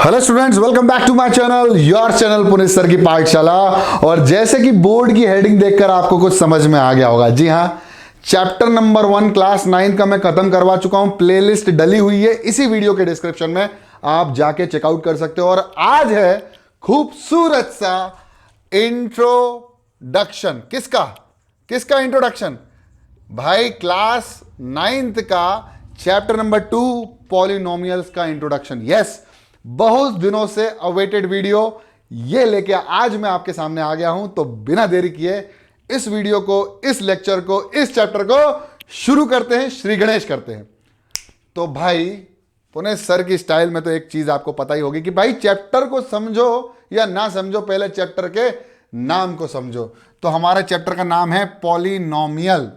Hello students, welcome back to my channel, your channel Puneet sir की पाठशाला। और जैसे कि बोर्ड की हेडिंग देखकर आपको कुछ समझ में आ गया होगा, जी हाँ, चैप्टर नंबर 1 क्लास 9 का मैं खत्म करवा चुका हूं। प्लेलिस्ट डली हुई है इसी वीडियो के डिस्क्रिप्शन में, आप जाके चेकआउट कर सकते हो। और आज है खूबसूरत सा इंट्रोडक्शन। किसका इंट्रोडक्शन? भाई क्लास 9th का चैप्टर नंबर 2 पॉलिनोमियल्स का इंट्रोडक्शन। यस, बहुत दिनों से अवेटेड वीडियो ये लेके आज मैं आपके सामने आ गया हूं। तो बिना देरी किए इस वीडियो को, इस लेक्चर को, इस चैप्टर को शुरू करते हैं, श्री गणेश करते हैं। तो भाई पुणे सर की स्टाइल में तो एक चीज आपको पता ही होगी कि भाई चैप्टर को समझो या ना समझो, पहले चैप्टर के नाम को समझो। तो हमारे चैप्टर का नाम है पॉलिनोमियल।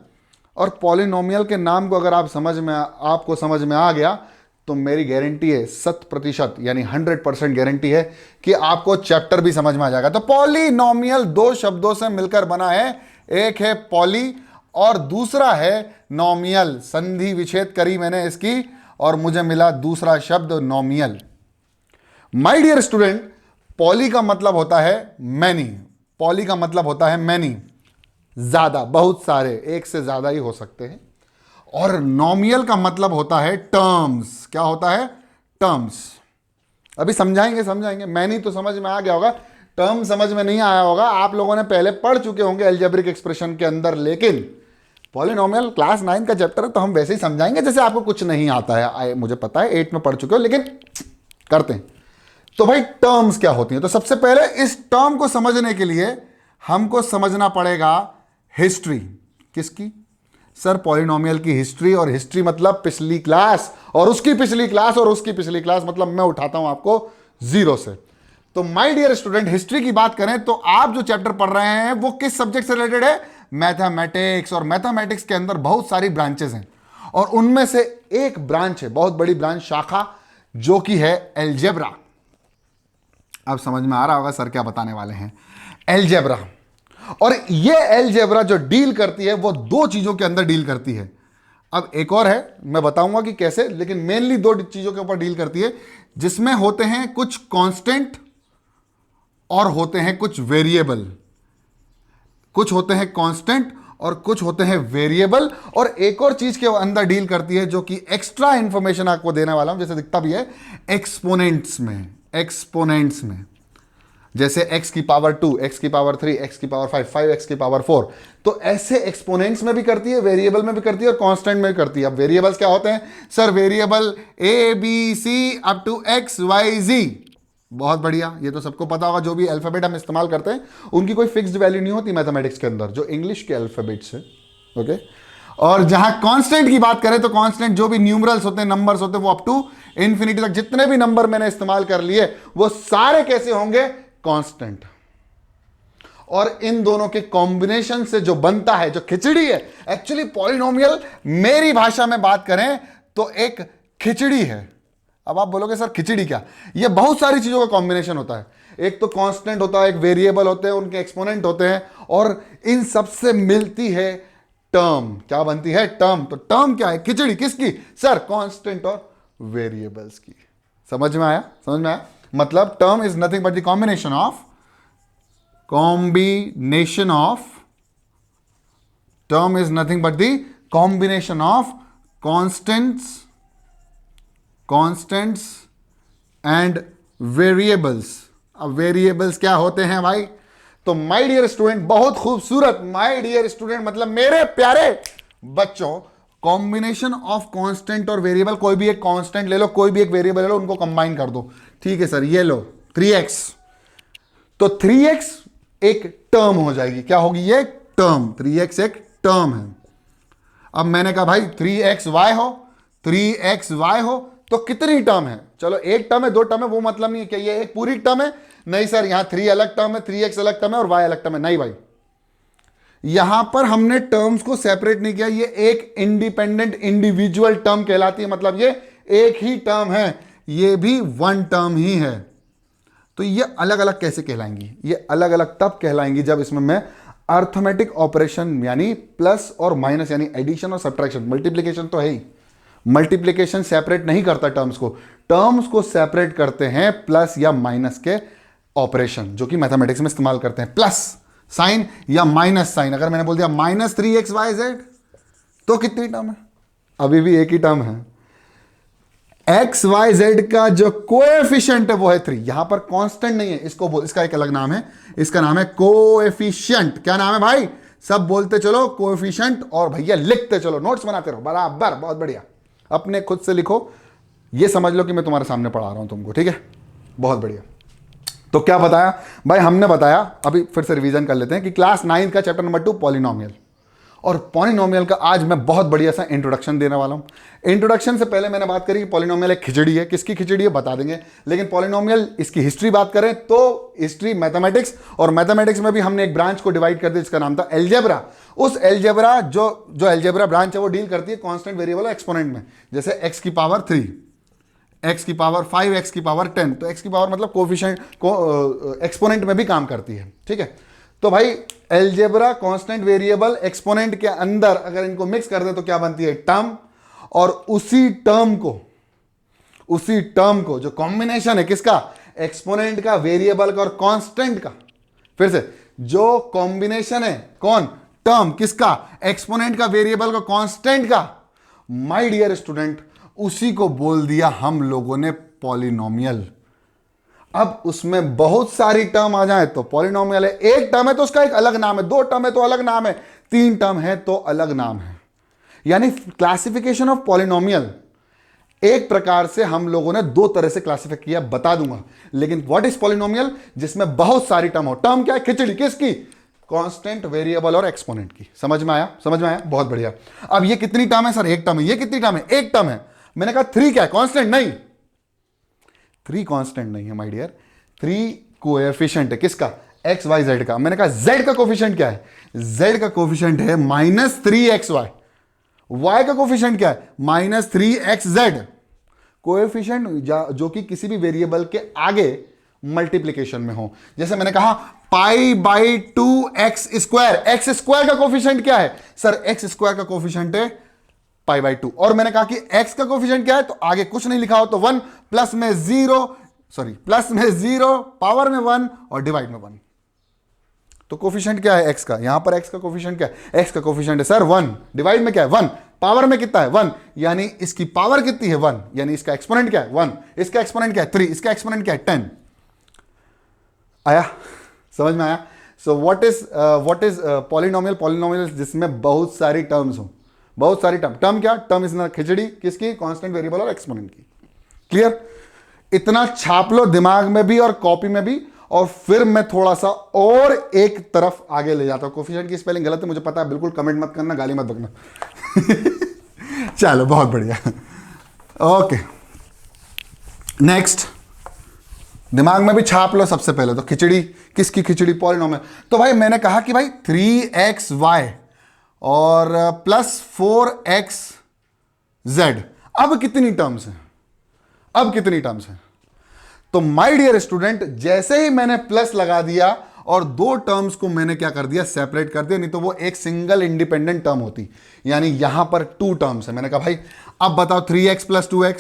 और पॉलिनोमियल के नाम को अगर आपको समझ में आ गया तो मेरी गारंटी है 100% यानी 100% गारंटी है कि आपको चैप्टर भी समझ में आ जाएगा। तो पॉलिनोमियल दो शब्दों से मिलकर बना है, एक है पॉली और दूसरा है नोमियल। संधि विच्छेद करी मैंने इसकी और मुझे मिला दूसरा शब्द नोमियल। माय डियर स्टूडेंट, पॉली का मतलब होता है मैनी। पॉली का मतलब होता है मैनी, ज्यादा, बहुत सारे, एक से ज्यादा ही हो सकते हैं। और नोमियल का मतलब होता है टर्म्स। क्या होता है? टर्म्स। अभी समझाएंगे। मैनी तो समझ में आ गया होगा, टर्म समझ में नहीं आया होगा। आप लोगों ने पहले पढ़ चुके होंगे अलजेब्रिक एक्सप्रेशन के अंदर, लेकिन पॉलिनोमियल क्लास 9 का चैप्टर है तो हम वैसे ही समझाएंगे जैसे आपको कुछ नहीं आता है। मुझे पता है 8 में पढ़ चुके हो, लेकिन करते हैं। तो भाई टर्म्स क्या होती हैं? तो सबसे पहले इस टर्म को समझने के लिए हमको समझना पड़ेगा हिस्ट्री। किसकी? सर पॉलिनोमियल की हिस्ट्री। और हिस्ट्री मतलब पिछली क्लास और उसकी पिछली क्लास और उसकी पिछली क्लास, मतलब मैं उठाता हूं आपको जीरो से। तो माय डियर स्टूडेंट, हिस्ट्री की बात करें तो आप जो चैप्टर पढ़ रहे हैं वो किस सब्जेक्ट से रिलेटेड है? मैथमेटिक्स। और मैथमेटिक्स के अंदर बहुत सारी ब्रांचेस हैं और उनमें से एक ब्रांच है, बहुत बड़ी ब्रांच, शाखा, जो कि है अलजेब्रा। अब समझ में आ रहा होगा सर क्या बताने वाले हैं। अलजेब्रा। और ये अलजेब्रा जो डील करती है वो दो चीजों के अंदर डील करती है। अब एक और है, मैं बताऊंगा कि कैसे, लेकिन मेनली दो चीजों के ऊपर डील करती है, जिसमें होते हैं कुछ कांस्टेंट और होते हैं कुछ वेरिएबल। कुछ होते हैं कांस्टेंट और कुछ होते हैं वेरिएबल। और एक और चीज के अंदर डील करती है जो कि एक्स्ट्रा इंफॉर्मेशन आपको देने वाला हूं, जैसे दिखता भी है, एक्सपोनेंट्स में। जैसे x की पावर 2, x की पावर 3, x की पावर 5, 5x की पावर 4। तो ऐसे एक्सपोनेंट्स में भी करती है, वेरिएबल में भी करती है और कांस्टेंट में भी करती है। अब वेरिएबल्स क्या होते हैं? Sir variable a b c up to x y z। बहुत बढ़िया, ये तो सबको पता होगा। जो भी अल्फाबेट हम इस्तेमाल करते हैं उनकी कोई फिक्स्ड वैल्यू नहीं होती मैथमेटिक्स के अंदर, जो इंग्लिश के अल्फाबेट्स है। ओके। और जहां कांस्टेंट की बात करें तो कांस्टेंट जो भी न्यूमरल्स होते हैं, नंबर्स होते हैं, वो अप टू इंफिनिटी तक जितने भी नंबर मैंने इस्तेमाल कर लिए वो सारे कैसे होंगे? कांस्टेंट। और इन दोनों के कॉम्बिनेशन से जो बनता है, जो खिचड़ी है, एक्चुअली पॉलिनोमियल मेरी भाषा में बात करें तो एक खिचड़ी है। अब आप बोलोगे सर खिचड़ी क्या? ये बहुत सारी चीजों का कॉम्बिनेशन होता है। एक तो कांस्टेंट होता है, एक वेरिएबल होते हैं, उनके एक्सपोनेंट होते हैं, और इन सबसे मिलती है टर्म। क्या बनती है? टर्म। तो टर्म क्या है? खिचड़ी। किसकी? सर कांस्टेंट और वेरिएबल्स की। समझ में आया? मतलब term is nothing but the combination of constants and variables. अब वेरिएबल्स क्या होते हैं भाई? तो माय डियर स्टूडेंट, बहुत खूबसूरत, माय डियर स्टूडेंट मतलब मेरे प्यारे बच्चों, कॉम्बिनेशन ऑफ कांस्टेंट और वेरिएबल। कोई भी एक कांस्टेंट ले लो, कोई भी एक वेरिएबल ले लो, उनको कंबाइन कर दो। ठीक है सर, ये लो 3x। तो 3x एक टर्म हो जाएगी। क्या होगी ये? टर्म। 3x एक टर्म है। अब मैंने कहा भाई 3xy हो तो कितनी टर्म है? चलो एक टर्म है, दो टर्म है, वो मतलब नहीं है कि ये एक पूरी टर्म है। नहीं सर, यहां 3 अलग टर्म है, 3x अलग टर्म है और y अलग टर्म है। नहीं भाई, यहां पर हमने टर्म्स को सेपरेट नहीं किया। ये एक इंडिपेंडेंट इंडिविजुअल टर्म कहलाती है, मतलब ये एक ही टर्म है, ये भी वन टर्म ही है। तो ये अलग अलग कैसे कहलाएंगी? ये अलग अलग तब कहलाएंगी जब इसमें मैं अर्थमेटिक ऑपरेशन यानी प्लस और माइनस यानी एडिशन और सब्ट्रैक्शन, मल्टीप्लिकेशन तो है ही, मल्टीप्लिकेशन सेपरेट नहीं करता टर्म्स को सेपरेट करते हैं प्लस या माइनस के ऑपरेशन, जो कि मैथमेटिक्स में इस्तेमाल करते हैं। प्लस साइन या माइनस साइन, अगर मैंने बोल दिया -3xyz तो कितनी टर्म है? अभी भी एक ही टर्म है। एक्स वाई जेड का जो कोएफिशिएंट है वो है 3। यहां पर कांस्टेंट नहीं है, इसका एक अलग नाम है, इसका नाम है कोएफिशिएंट। क्या नाम है भाई? सब बोलते चलो कोएफिशिएंट, और भैया लिखते चलो, नोट्स बनाते रहो बराबर। बहुत बढ़िया, अपने खुद से लिखो, ये समझ लो कि मैं तुम्हारे सामने पढ़ा रहा हूं तुमको, ठीक है? बहुत बढ़िया। तो क्या बताया भाई? हमने बताया, अभी फिर से रिवीजन कर लेते हैं कि क्लास 9 का चैप्टर नंबर 2 पॉलिनोमियल, और पॉलिनोमियल का आज मैं बहुत बढ़िया सा इंट्रोडक्शन देने वाला हूं। इंट्रोडक्शन से पहले मैंने बात करी कि पॉलिनोमियल एक खिचड़ी है। किसकी खिचड़ी है बता देंगे, लेकिन पॉलिनोमियल, इसकी हिस्ट्री बात करें तो हिस्ट्री मैथमेटिक्स, और मैथमेटिक्स में भी हमने एक ब्रांच को डिवाइड कर दिया जिसका नाम था एलजेब्रा। उस एलजेब्रा जो एलजेब्रा ब्रांच है वो डील करती है कांस्टेंट वेरिएबल और एक्सपोनेंट में, जैसे x की पावर 3, x की पावर 5, x की पावर 10। तो x की पावर मतलब कोफिशिएंट को एक्सपोनेंट में भी काम करती है, ठीक है? तो भाई एलजेब्रा कांस्टेंट वेरिएबल एक्सपोनेंट के अंदर अगर इनको मिक्स कर दे तो क्या बनती है? टर्म। और उसी टर्म को जो कॉम्बिनेशन है किसका? एक्सपोनेंट का, वेरिएबल का और कांस्टेंट का। फिर से, जो कॉम्बिनेशन है कौन? टर्म किसका? एक्सपोनेंट का, वेरिएबल का, कांस्टेंट का। माय डियर स्टूडेंट, उसी को बोल दिया हम लोगों ने पॉलिनोमियल। अब उसमें बहुत सारी टर्म आ जाए तो पॉलिनोमियल है। एक टर्म है तो उसका एक अलग नाम है, 2 टर्म है तो अलग नाम है, 3 टर्म है तो अलग नाम है। यानी क्लासिफिकेशन ऑफ पॉलिनोमियल एक प्रकार से हम लोगों ने 2 तरह से क्लासिफाई किया, बता दूंगा। लेकिन व्हाट इज पॉलिनोमियल? जिसमें बहुत सारी टर्म हो। टर्म क्या है? खिचड़ी। किसकी? कांस्टेंट, वेरिएबल और एक्सपोनेंट की। समझ में आया? समझ में आया? बहुत बढ़िया। अब ये कितनी टर्म है सर? एक टर्म है। ये कितनी टर्म है? एक टर्म है। मैंने कहा 3 क्या है? कांस्टेंट नहीं, 3 कांस्टेंट नहीं है माय डियर, 3 कोएफिशिएंट है। किसका? एक्स वाई जेड का। मैंने कहा जेड का कोफिशिएंट क्या है? जेड का कोफिशिएंट है -3xy। वाई का कोफिशिएंट क्या है? -3xz। कोएफिशिएंट जो कि किसी भी वेरिएबल के आगे मल्टीप्लीकेशन में हो। जैसे मैंने कहा π/2x²। एक्स स्क्वायर का कोफिशिएंट क्या है? सर एक्स स्क्वायर का कोफिशिएंट है π/2। और मैंने कहा कि x का कोफिशिएंट क्या है? तो आगे कुछ नहीं लिखा हो तो 1, प्लस में 0, पावर में 1 और डिवाइड में 1। तो कोफिशिएंट क्या है x का? यहां पर x का कोफिशिएंट क्या है? x का कोफिशिएंट है सर 1, डिवाइड में क्या है? 1, पावर में कितना है? 1, यानी इसकी पावर कितनी है? 1, यानी इसका एक्सपोनेंट क्या है? 1, इसका एक्सपोनेंट क्या है? 3, इसका एक्सपोनेंट क्या है? 10। आया? समझ में आया? So what is polynomial? Polynomial जिसमें बहुत सारी टर्म्स हो, बहुत सारी टर्म क्या? टर्म इज खिचड़ी। किसकी? कांस्टेंट, वेरिएबल और एक्सपोनेंट की। क्लियर? इतना छाप लो दिमाग में भी और कॉपी में भी। और फिर मैं थोड़ा सा और एक तरफ आगे ले जाता हूं। कोफिशिएंट की स्पेलिंग गलत है मुझे पता है, बिल्कुल कमेंट मत करना, गाली मत बकना। चलो बहुत बढ़िया। ओके, नेक्स्ट, दिमाग में भी छाप लो सबसे पहले तो खिचड़ी। किसकी खिचड़ी? पॉलिनोमियल। तो भाई मैंने कहा कि भाई 3xy और +4xz। अब कितनी टर्म्स हैं? तो माय डियर स्टूडेंट, जैसे ही मैंने प्लस लगा दिया और 2 टर्म्स को मैंने क्या कर दिया? सेपरेट कर दिया, नहीं तो वो एक सिंगल इंडिपेंडेंट टर्म होती। यानी यहां पर 2 टर्म्स है। मैंने कहा भाई अब बताओ 3x + 2x।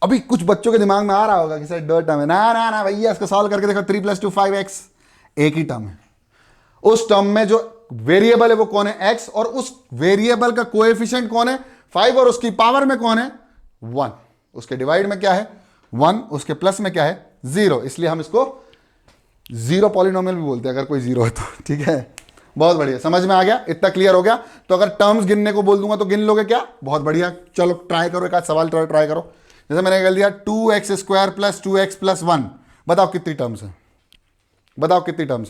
अभी कुछ बच्चों के दिमाग में आ रहा होगा कि सर 2 टर्म है। ना भैया, इसको सॉल्व करके देखो, 3 + 2 5x। एक ही टर्म है। उस टर्म में जो वेरिएबल है वो कौन है? x, और उस वेरिएबल का कोएफिशिएंट कौन है? 5, और उसकी पावर में कौन है? 1। उसके डिवाइड में क्या है? 1, उसके प्लस में क्या है? 0। इसलिए हम इसको जीरो पॉलिनोमियल भी बोलते हैं अगर कोई जीरो है तो। ठीक है, बहुत बढ़िया, समझ में आ गया? इतना क्लियर हो गया? तो अगर टर्म्स गिनने को बोल दूंगा तो गिन लोगे क्या? बहुत बढ़िया, चलो ट्राई करो, एक आध सवाल ट्राई करो। जैसे मैंने कह दिया 2x² + 2x + 1, बताओ कितनी टर्म्स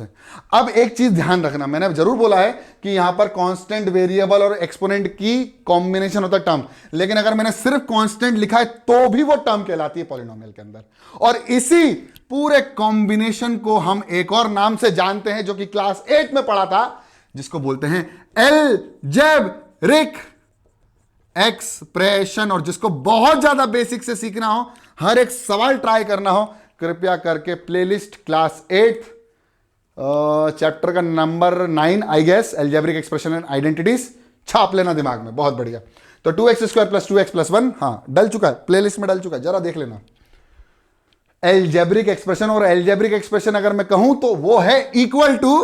है? अब एक चीज ध्यान रखना, मैंने जरूर बोला है कि यहां पर कांस्टेंट, वेरिएबल और एक्सपोनेंट की कॉम्बिनेशन होता है टर्म, लेकिन अगर मैंने सिर्फ कांस्टेंट लिखा है तो भी वो टर्म कहलाती है पॉलिनोमियल के अंदर। और इसी पूरे कॉम्बिनेशन को हम एक और नाम से जानते हैं जो कि क्लास 8 में पढ़ा था, जिसको बोलते हैं अलजेब्रिक एक्सप्रेशन। और जिसको बहुत ज्यादा बेसिक से सीखना हो, हर एक सवाल ट्राई करना हो, कृपया करके प्लेलिस्ट क्लास 8 चैप्टर का number 9 I guess, algebraic expression and identities, छाप लेना दिमाग में। बहुत बढ़िया, तो 2x² प्लस 2x प्लस 1, हाँ डल चुका है, प्लेलिस्ट में डल चुका है, जरा देख लेना। एल्जेब्रिक एक्सप्रेशन, और एल्जेब्रिक एक्सप्रेशन अगर मैं कहूं तो वो है equal to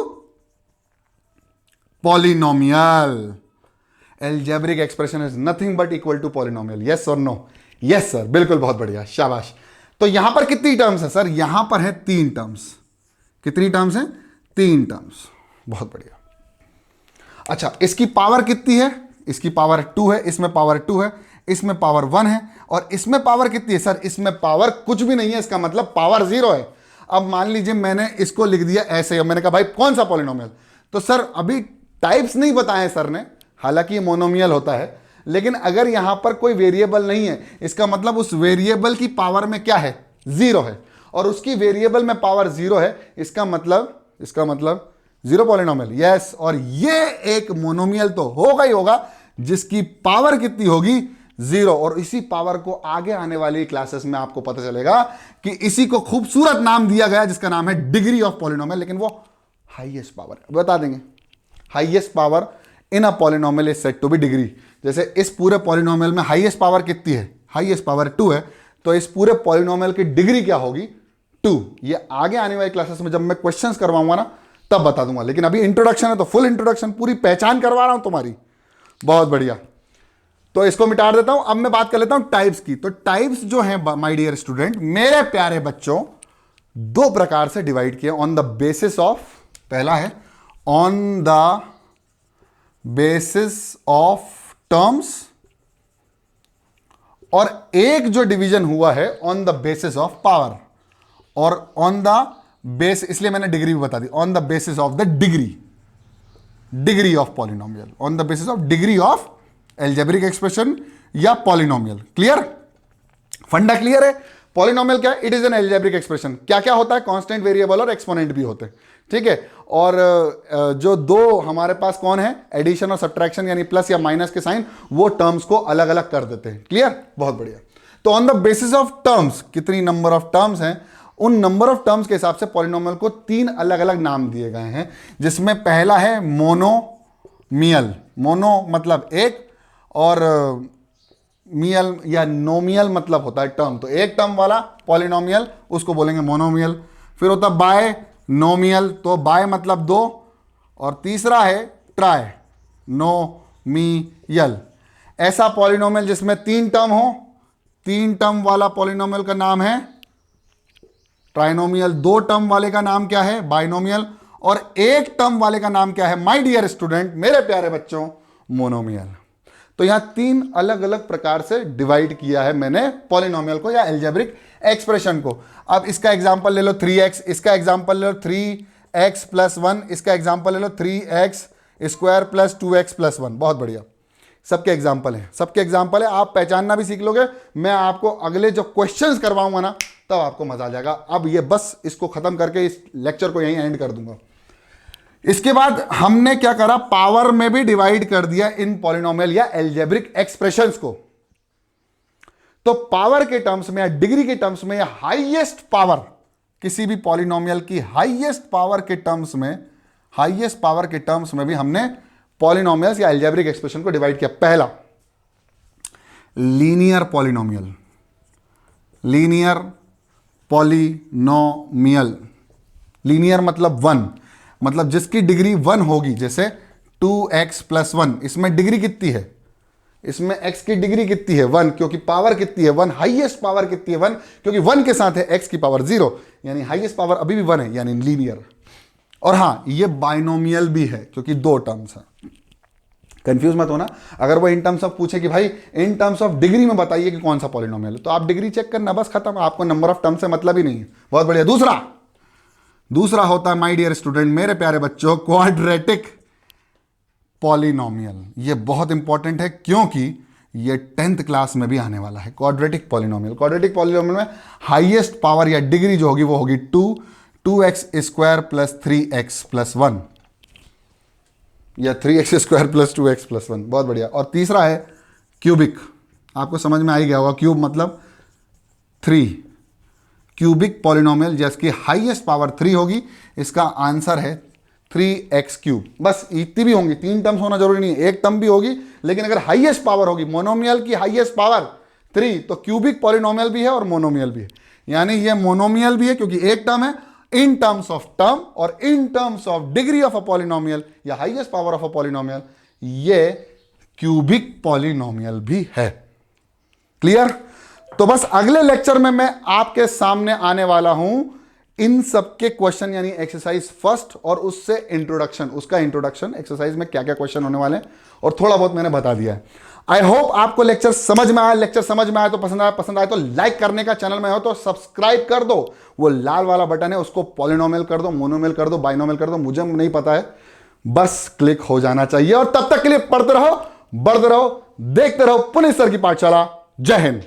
polynomial. Algebraic expression is nothing but equal to polynomial. Yes और नो? यस सर, बिल्कुल, बहुत बढ़िया, शाबाश। तो यहां पर कितनी टर्म्स है सर? यहां पर है 3 टर्म्स। कितनी टर्म्स हैं? 3 टर्म्स, बहुत बढ़िया। अच्छा, इसकी पावर कितनी है? इसकी पावर 2 है, इसमें पावर 2 है, इसमें पावर 1 है, और इसमें पावर कितनी है सर? इसमें पावर कुछ भी नहीं है, इसका मतलब पावर 0 है। अब मान लीजिए मैंने इसको लिख दिया ऐसे, मैंने कहा भाई कौन सा पॉलिनोमियल, तो सर अभी टाइप्स नहीं बताए सर ने, हालांकि ये मोनोमियल होता है, लेकिन अगर यहां पर कोई वेरिएबल नहीं है, इसका मतलब उस वेरिएबल की पावर में क्या है? 0 है, और उसकी वेरिएबल में पावर 0 है, इसका मतलब 0 पॉलिनोमियल। यस, और ये एक मोनोमियल तो होगा ही होगा जिसकी पावर कितनी होगी? 0। और इसी पावर को आगे आने वाली क्लासेस में आपको पता चलेगा कि इसी को खूबसूरत नाम दिया गया जिसका नाम है डिग्री ऑफ पॉलिनोमियल, लेकिन वो हाईएस्ट पावर बता देंगे। Highest power in a polynomial is said to be degree. जैसे इस पूरे पॉलिनोमियल में हाईएस्ट पावर कितनी है? हाईएस्ट पावर 2 है, तो इस पूरे पॉलिनोमियल की डिग्री क्या होगी? 2। ये आगे आने वाली क्लासेस में जब मैं क्वेश्चंस करवाऊंगा ना तब बता दूंगा, लेकिन अभी इंट्रोडक्शन है तो फुल इंट्रोडक्शन, पूरी पहचान करवा रहा हूं तुम्हारी। बहुत बढ़िया, तो इसको मिटा देता हूं। अब मैं बात कर लेता हूं टाइप्स की। तो टाइप्स जो है माय डियर स्टूडेंट, मेरे प्यारे बच्चों, 2 प्रकार से डिवाइड किए ऑन द बेसिस ऑफ, पहला है on the basis of terms, और एक जो डिवीजन हुआ है on the basis of power, और ऑन द बेस, इसलिए मैंने डिग्री भी बता दी, on the basis of the degree of polynomial, on the basis of degree of algebraic expression या पॉलिनोमियल। क्लियर? फंडा क्लियर है? पॉलिनोमियल क्या है? It is an algebraic expression. क्या क्या होता है? कांस्टेंट, वेरिएबल और एक्सपोनेंट भी होते हैं, ठीक है। और जो 2 हमारे पास कौन है? एडिशन और सब्ट्रैक्शन, यानी प्लस या माइनस के साइन, वो टर्म्स को अलग अलग कर देते हैं। क्लियर? बहुत बढ़िया। तो on the basis of terms, कितनी नंबर ऑफ टर्म्स हैं, उन नंबर ऑफ टर्म्स के हिसाब से पॉलिनोमियल को 3 अलग अलग नाम दिए गए हैं, जिसमें पहला है मोनोमियल। मोनो मतलब एक, और मियल या नोमियल मतलब होता है टर्म। तो एक टर्म वाला पॉलिनोमियल उसको बोलेंगे मोनोमियल। फिर होता है बाय नोमियल, तो बाय मतलब 2, और तीसरा है ट्राई नोमियल। ऐसा पॉलिनोमियल जिसमें 3 टर्म हो, 3 टर्म वाला पॉलिनोमियल का नाम है ट्राइनोमियल। 2 टर्म वाले का नाम क्या है? बाइनोमियल। और 1 टर्म वाले का नाम क्या है माय डियर स्टूडेंट, मेरे प्यारे बच्चों? मोनोमियल। तो यहां 3 अलग अलग प्रकार से डिवाइड किया है मैंने पॉलिनोमियल को या एल्जेब्रिक एक्सप्रेशन को। अब इसका एग्जांपल ले लो 3x, इसका एग्जांपल ले लो 3x प्लस 1, इसका एग्जांपल ले लो 3x square plus 2x plus 1। बहुत बढ़िया, सबके एग्जांपल हैं, सबके एग्जांपल है। आप पहचानना भी सीख लोगे। मैं आपको अगले जो क्वेश्चंस करवाऊंगा ना तब आपको मजा आ जाएगा। अब ये बस इसको खत्म करके इस लेक्चर को यहीं एंड कर दूंगा। इसके बाद हमने क्या करा? पावर में भी डिवाइड कर दिया इन पॉलिनोमियल या एल्जेब्रिक एक्सप्रेशंस को। तो पावर के टर्म्स में या डिग्री के टर्म्स में या हाईएस्ट पावर, किसी भी पॉलिनोमियल की हाईएस्ट पावर के टर्म्स में भी हमने पॉलिनोमियल्स या एल्जेब्रिक एक्सप्रेशन को डिवाइड किया। पहला linear polynomial, linear polynomial. Linear मतलब 1, मतलब जिसकी डिग्री 1 होगी। जैसे 2x प्लस 1, इसमें डिग्री कितनी है? इसमें x की डिग्री कितनी है? 1, क्योंकि पावर कितनी है? 1। हाईएस्ट पावर कितनी है? 1, क्योंकि 1 के साथ है x की पावर 0, यानी हाईएस्ट पावर अभी भी 1 है, यानी लीनियर। और हां, ये बाइनोमियल भी है क्योंकि 2 टर्म्स हैं। कंफ्यूज मत होना। अगर वो इन टर्म्स ऑफ पूछे कि भाई इन टर्म्स ऑफ डिग्री में बताइए कि कौन सा पॉलिनोमियल है, तो आप डिग्री चेक करना, बस खत्म। आपको नंबर ऑफ टर्म्स से मतलब ही नहीं है। बहुत बढ़िया। दूसरा होता है माय डियर स्टूडेंट, मेरे प्यारे बच्चों, क्वाड्रेटिक पॉलिनोमियल। ये बहुत इंपॉर्टेंट है क्योंकि ये 10th क्लास में भी आने वाला है। क्वाड्रेटिक पॉलिनोमियल, क्वाड्रेटिक पॉलिनोमियल में हाईएस्ट पावर या डिग्री जो होगी वो होगी 2x square plus 3x plus 1, या 3x square plus 2x plus 1। बहुत बढ़िया। और तीसरा है क्यूबिक। आपको समझ में आ ही गया होगा, क्यूब मतलब 3। क्यूबिक पॉलिनोमियल जिसकी हाईएस्ट पावर 3 होगी। इसका आंसर है 3x³। बस इतनी भी होंगी, 3 टर्म्स होना जरूरी नहीं है, एक टर्म भी होगी, लेकिन अगर हाईएस्ट पावर होगी, मोनोमियल की हाईएस्ट पावर 3, तो क्यूबिक पॉलिनोमियल भी है और मोनोमियल भी है। यानी ये मोनोमियल भी है क्योंकि एक टर्म है इन टर्म्स ऑफ टर्म, और in terms of degree of a polynomial या highest power of a polynomial ये क्यूबिक पॉलिनोमियल भी है। क्लियर? तो बस अगले लेक्चर में मैं आपके सामने आने वाला हूं इन सब के क्वेश्चन, यानी एक्सरसाइज फर्स्ट और उससे इंट्रोडक्शन, उसका इंट्रोडक्शन, एक्सरसाइज में क्या क्या क्वेश्चन होने वाले हैं, और थोड़ा बहुत मैंने बता दिया है। आई होप आपको लेक्चर समझ में आया। लेक्चर समझ में आया तो पसंद आया तो लाइक करने का, चैनल में हो तो सब्सक्राइब कर दो, वो लाल वाला बटन है उसको पॉलिनोमियल कर दो, मोनोमियल कर दो, बाइनोमियल कर दो, मुझे नहीं पता है, बस क्लिक हो जाना चाहिए। और तब तक के लिए पढ़ते रहो, बढ़ते रहो, देखते रहो पुनीत सर की पाठशाला। जय हिंद।